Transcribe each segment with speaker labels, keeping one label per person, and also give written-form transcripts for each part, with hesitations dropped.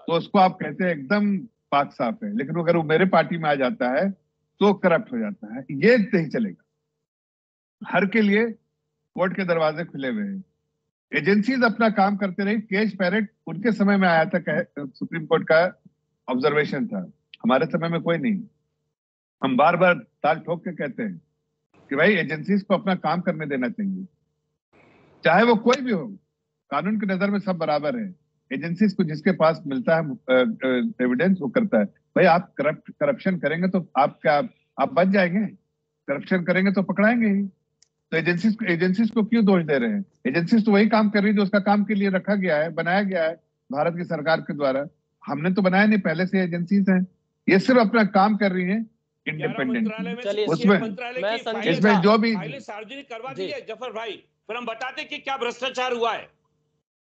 Speaker 1: तो उसको आप कहते हैं एकदम पाक साफ है, लेकिन अगर वो मेरे पार्टी में आ जाता है तो करप्ट हो जाता है। ये नहीं चलेगा। हर के लिए कोर्ट के दरवाजे खुले हुए हैं। एजेंसीज अपना काम करते रही। केश पैरेट उनके समय में आया था, सुप्रीम कोर्ट का ऑब्जर्वेशन था। हमारे समय में कोई नहीं। हम बार बार ताल ठोक के कहते हैं कि भाई एजेंसीज को अपना काम करने देना चाहिए, चाहे वो कोई भी हो। कानून की नजर में सब बराबर है। एजेंसीज को जिसके पास मिलता है एविडेंस वो करता है। भाई आप करप्शन करेंगे तो आप क्या आप बच जाएंगे? करप्शन करेंगे तो पकड़ाएंगे ही। तो एजेंसीज को क्यों दोष दे रहे हैं? एजेंसीज तो वही काम कर रही है जो उसका काम के लिए रखा गया है, बनाया गया है भारत की सरकार के द्वारा। हमने तो बनाया नहीं, पहले से एजेंसीज हैं। ये सिर्फ अपना काम कर रही हैं इंडिपेंडेंट। उसमें इसमें जो भी
Speaker 2: सार्वजनिक करवा दीजिए जफर भाई, फिर हम बताते कि क्या भ्रष्टाचार हुआ है।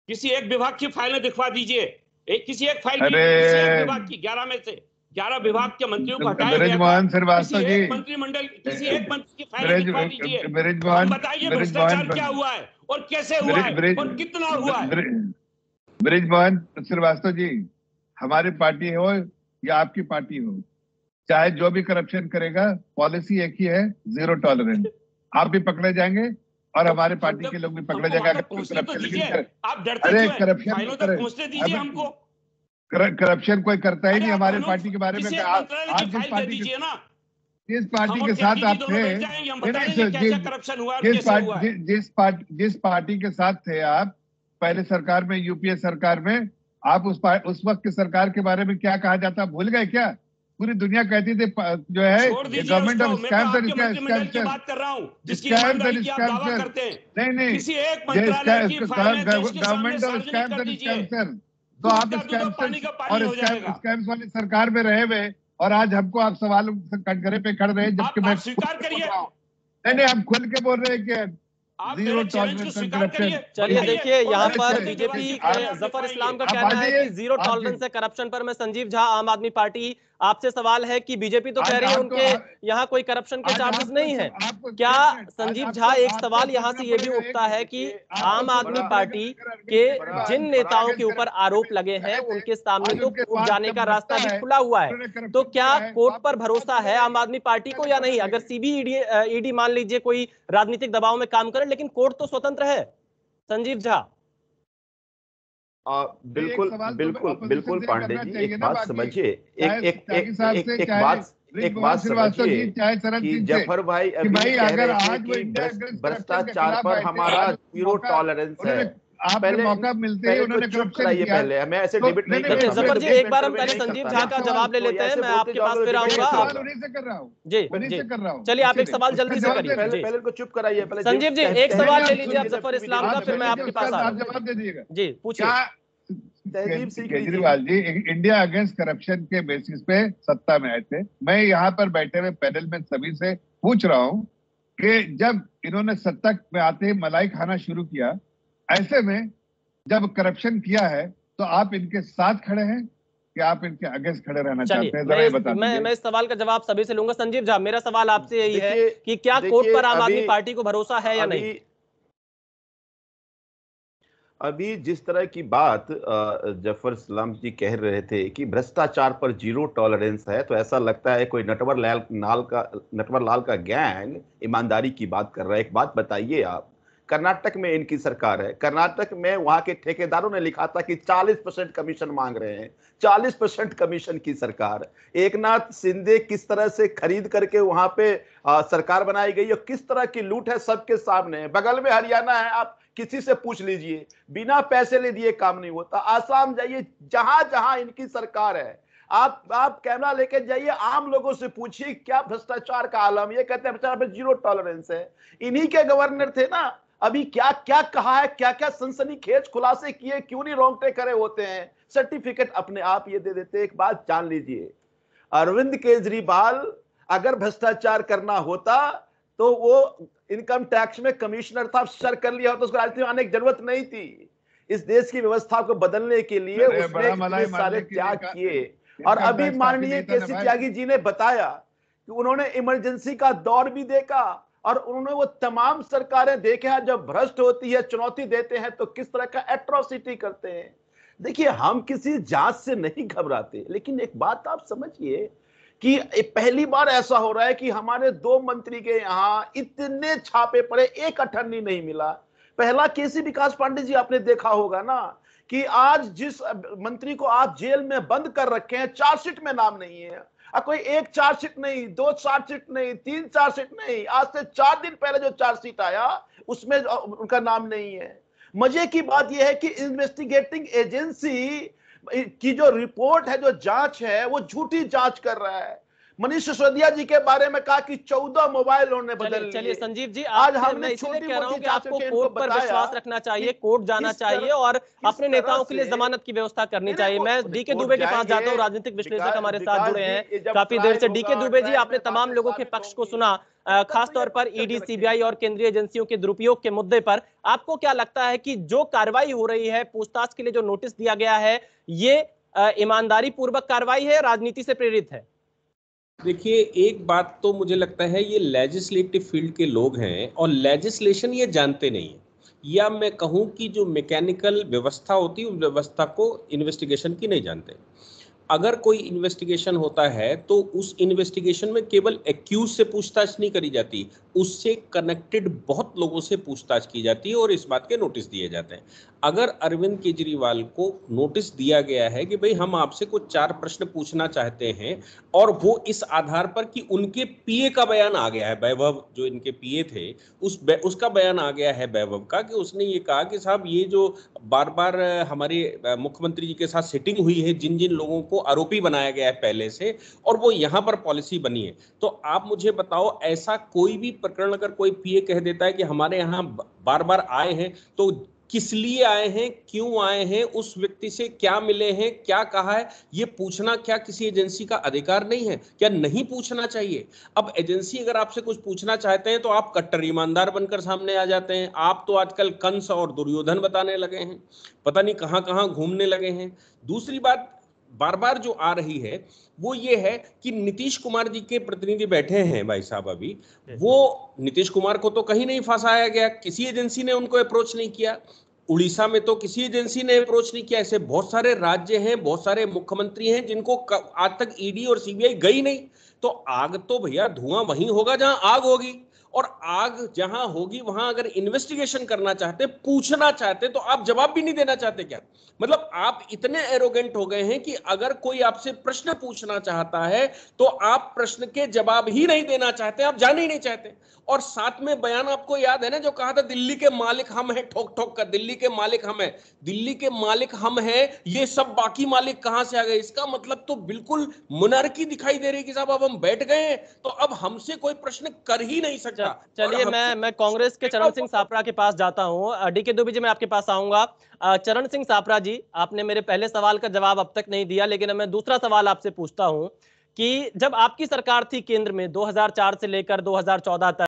Speaker 2: किसी एक विभाग की फाइलें दिखवा दीजिए, किसी एक फाइल किसी एक विभाग की 11 में से 11 विभाग के मंत्रियों को हटाया गया था। किसी एक मंत्रिमंडल किसी एक मंत्री की फाइलें दिखवा दीजिए, हम बताइए भ्रष्टाचार क्या हुआ है और कैसे हुआ है और कितना हुआ है।
Speaker 1: बृजमोहन श्रीवास्तव जी, हमारी पार्टी हो या आपकी पार्टी हो, चाहे जो भी करप्शन करेगा, पॉलिसी एक ही है, 0 टॉलरेंस। आप भी पकड़े जाएंगे और हमारे पार्टी के लोग भी पकड़े जाएंगे।
Speaker 2: आप डरते क्यों हैं? फाइलों तक पहुंचने दीजिए हमको।
Speaker 1: करप्शन कोई करता ही नहीं हमारे पार्टी के बारे में।
Speaker 2: आप
Speaker 1: जिस पार्टी के साथ आप थे, जिस पार्टी के साथ थे आप पहले सरकार में, यूपीए सरकार में, आप उस वक्त की सरकार के बारे में क्या कहा जाता भूल गए क्या? पूरी दुनिया कहती थी जो है गवर्नमेंट ऑफ स्कैम्स एंड नहीं गवर्नमेंट ऑफ स्कैम्स एंड स्कैम्सर। तो आप स्कैम्स वाली सरकार में रहे हुए और आज हमको आप सवाल कटघरे पे खड़ रहे हैं, जबकि मैं
Speaker 2: स्वीकार करिए।
Speaker 1: नहीं हम खुल के बोल रहे हैं कि
Speaker 2: जीरो टॉलरेंस करप्शन।
Speaker 3: चलिए देखिए, यहाँ पर बीजेपी जफर इस्लाम का कहना है कि 0 टॉलरेंस है करप्शन पर। मैं संजीव झा, आम आदमी पार्टी, आपसे सवाल है कि बीजेपी तो कह रही है उनके यहाँ कोई करप्शन के चार्जेस नहीं है। क्या संजीव झा, एक सवाल यहाँ से ये भी उठता है कि आम आदमी पार्टी के जिन नेताओं के ऊपर आरोप लगे हैं उनके सामने तो कोर्ट जाने का रास्ता भी खुला हुआ है, तो क्या कोर्ट पर भरोसा है आम आदमी पार्टी को या नहीं? अगर सीबीई ईडी मान लीजिए कोई राजनीतिक दबाव में काम करे, लेकिन कोर्ट तो स्वतंत्र है। संजीव झा।
Speaker 4: बिल्कुल बिल्कुल बिल्कुल पांडे जी, एक बात समझिए, एक बात समझिए कि जफर भाई अभी कह रहे थे कि भ्रष्टाचार पर हमारा 0 टॉलरेंस है।
Speaker 1: पहले मौका मिलते ही उन्होंने करप्शन किया।
Speaker 4: पहले मैं ऐसे डिबेट नहीं करता।
Speaker 3: जफर जी, एक बार हम पहले संजीव झा का जवाब ले लेते हैं, मैं आपके पास फिर आऊंगा।
Speaker 1: उन्हीं से कर रहा हूं
Speaker 3: जी, चलिए आप एक सवाल जल्दी से करिए।
Speaker 4: पहले इनको चुप कराइए।
Speaker 3: संजीव जी, एक सवाल ले लीजिए आप जफर इस्लाम का, फिर मैं आपके पास आ रहा हूं।
Speaker 1: जवाब दे दीजिएगा
Speaker 3: जी, पूछिए।
Speaker 1: Kejriwal ji India against corruption के बेसिस पे सत्ता में आए थे। मैं यहाँ पर बैठे हुए पैनल में सभी से पूछ रहा हूँ कि जब इन्होंने सत्ता में आते ही मलाई खाना शुरू किया, ऐसे में जब करप्शन किया है तो आप इनके साथ खड़े हैं कि आप इनके अगेंस्ट खड़े रहना चाहते हैं? जरा ये बता दीजिए।
Speaker 3: मैं इस सवाल का जवाब सभी से लूंगा। संजीव झा, मेरा सवाल आपसे यही है कि क्या कोर्ट पर आम आदमी पार्टी को भरोसा है या नहीं?
Speaker 4: अभी जिस तरह की बात जफर इस्लाम जी कह रहे थे कि भ्रष्टाचार पर 0 टॉलरेंस है, तो ऐसा लगता है कोई नटवर लाल का गैंग ईमानदारी की बात कर रहा है। एक बात बताइए आप, कर्नाटक में इनकी सरकार है, कर्नाटक में वहां के ठेकेदारों ने लिखा था कि 40% कमीशन मांग रहे हैं। 40% कमीशन की सरकार, एकनाथ शिंदे किस तरह से खरीद करके वहां पे सरकार बनाई गई और किस तरह की लूट है सबके सामने। बगल में हरियाणा है, आप किसी से पूछ लीजिए, बिना पैसे ले दिए काम नहीं होता। आसाम जाइए, जहां जहां इनकी सरकार है, आप कैमरा लेके जाइए, आम लोगों से पूछिए क्या भ्रष्टाचार का आलम। ये कहते हैं भ्रष्टाचार पर 0 टॉलरेंस है। इन्हीं के गवर्नर थे ना, अभी क्या क्या कहा है, क्या क्या सनसनीखेज खुलासे किए, क्यों नहीं रोंगटे करे होते हैं। सर्टिफिकेट अपने आप ये दे देते। एक बात जान लीजिए, अरविंद केजरीवाल अगर भ्रष्टाचार करना होता तो वो इनकम टैक्स में कमिश्नर था, सर कर लिया होता, उसको राजनीति में आने की जरूरत नहीं थी। इस देश की व्यवस्था को बदलने के लिए उसने इतने सारे त्याग किए। और अभी माननीय केसी त्यागी जी ने बताया कि उन्होंने इमरजेंसी का दौर भी देखा और उन्होंने वो तमाम सरकारें देखे हैं जब भ्रष्ट होती है, चुनौती देते हैं तो किस तरह का एट्रोसिटी करते हैं। देखिए, हम किसी जांच से नहीं घबराते, लेकिन एक बात आप समझिए कि पहली बार ऐसा हो रहा है कि हमारे 2 मंत्री के यहां इतने छापे पड़े, एक अटर्नी नहीं मिला। पहला केसी विकास पांडे जी आपने देखा होगा ना कि आज जिस मंत्री को आप जेल में बंद कर रखे हैं, चार्जशीट में नाम नहीं है। कोई एक चार्जशीट नहीं, 2 चार्जशीट नहीं, 3 चार्जशीट नहीं, आज से 4 दिन पहले जो चार्जशीट आया उसमें उनका नाम नहीं है। मजे की बात यह है कि इन्वेस्टिगेटिंग एजेंसी की जो रिपोर्ट है, जो जांच है, वो झूठी जांच कर रहा है। मनीष सिसोदिया जी के बारे में कहा कि 14 मोबाइल उन्होंने बदल लिए।
Speaker 3: चलिए संजीव जी,
Speaker 4: आज
Speaker 3: मैं
Speaker 4: हमने
Speaker 3: इसलिए कह रहा हूं कि आपको
Speaker 4: छोटी
Speaker 3: कोर्ट पर विश्वास रखना चाहिए, कोर्ट जाना चाहिए और अपने नेताओं के लिए जमानत की व्यवस्था करनी चाहिए। मैं डीके दुबे के पास जाता हूं, राजनीतिक विश्लेषक हमारे साथ जुड़े हैं काफी देर से। डीके दुबे जी, आपने तमाम लोगों के पक्ष को सुना, खासतौर पर ईडी, सीबीआई और केंद्रीय एजेंसियों के दुरुपयोग के मुद्दे पर। आपको क्या लगता है कि जो कार्रवाई हो रही है, पूछताछ के लिए जो नोटिस दिया गया है, ये ईमानदारी पूर्वक कार्रवाई है, राजनीति से प्रेरित है?
Speaker 5: देखिए, एक बात तो मुझे लगता है ये लेजिस्लेटिव फील्ड के लोग हैं और लेजिस्लेशन ये जानते नहीं है, या मैं कहूं कि जो मैकेनिकल व्यवस्था होती है उस व्यवस्था को इन्वेस्टिगेशन की नहीं जानते। अगर कोई इन्वेस्टिगेशन होता है तो उस इन्वेस्टिगेशन में केवल एक्यूज से पूछताछ नहीं करी जाती, उससे कनेक्टेड बहुत लोगों से पूछताछ की जाती है और इस बात के नोटिस दिए जाते हैं। अगर अरविंद केजरीवाल को नोटिस दिया गया है कि भाई हम आपसे कुछ 4 प्रश्न पूछना चाहते हैं, और वो इस आधार पर कि उनके पीए का बयान आ गया है, वैभव जो इनके पीए थे उसका बयान आ गया है वैभव का, कि उसने ये कहा कि साहब ये जो बार बार हमारे मुख्यमंत्री जी के साथ सिटिंग हुई है, जिन जिन लोगों को आरोपी बनाया गया है पहले से, और वो यहाँ पर पॉलिसी बनी है, तो आप मुझे बताओ ऐसा कोई भी प्रकरण अगर कोई पीए कह देता है कि हमारे यहाँ बार बार आए हैं, तो किस लिए आए हैं, क्यों आए हैं, उस व्यक्ति से क्या मिले हैं, क्या कहा है, ये पूछना क्या किसी एजेंसी का अधिकार नहीं है? क्या नहीं पूछना चाहिए? अब एजेंसी अगर आपसे कुछ पूछना चाहते हैं तो आप कट्टर ईमानदार बनकर सामने आ जाते हैं। आप तो आजकल कंस और दुर्योधन बताने लगे हैं, पता नहीं कहां कहां घूमने लगे हैं। दूसरी बात बार बार जो आ रही है वो ये है कि नीतीश कुमार जी के प्रतिनिधि बैठे हैं भाई साहब अभी, वो नीतीश कुमार को तो कहीं नहीं फंसाया गया, किसी एजेंसी ने उनको अप्रोच नहीं किया। उड़ीसा में तो किसी एजेंसी ने अप्रोच नहीं किया। ऐसे बहुत सारे राज्य हैं, बहुत सारे मुख्यमंत्री हैं जिनको आज तक ईडी और सीबीआई गई नहीं। तो आग तो भैया धुआं वहीं होगा जहां आग होगी, और आग जहां होगी वहां अगर इन्वेस्टिगेशन करना चाहते, पूछना चाहते, तो आप जवाब भी नहीं देना चाहते क्या? मतलब आप इतने एरोगेंट हो गए हैं कि अगर कोई आपसे प्रश्न पूछना चाहता है तो आप प्रश्न के जवाब ही नहीं देना चाहते, आप जाने ही नहीं चाहते। और साथ में बयान आपको याद है ना जो कहा था दिल्ली के मालिक हम हैं, ठोक ठोक कर दिल्ली के मालिक हम हैं, दिल्ली के मालिक हम हैं, ये सब बाकी मालिक कहां से आ गए? इसका मतलब तो बिल्कुल मोनार्की दिखाई दे रही है कि साहब अब हम बैठ गए हैं तो अब हमसे कोई प्रश्न कर ही नहीं सकता।
Speaker 3: चलिए मैं कांग्रेस के चरण सिंह सापरा के पास जाता हूं। डीके दुबे जी, मैं आपके पास आऊंगा। चरण सिंह सापरा जी, आपने मेरे पहले सवाल का जवाब अब तक नहीं दिया, लेकिन मैं दूसरा सवाल आपसे पूछता हूं कि जब आपकी सरकार थी केंद्र में 2004 से लेकर 2014 तक,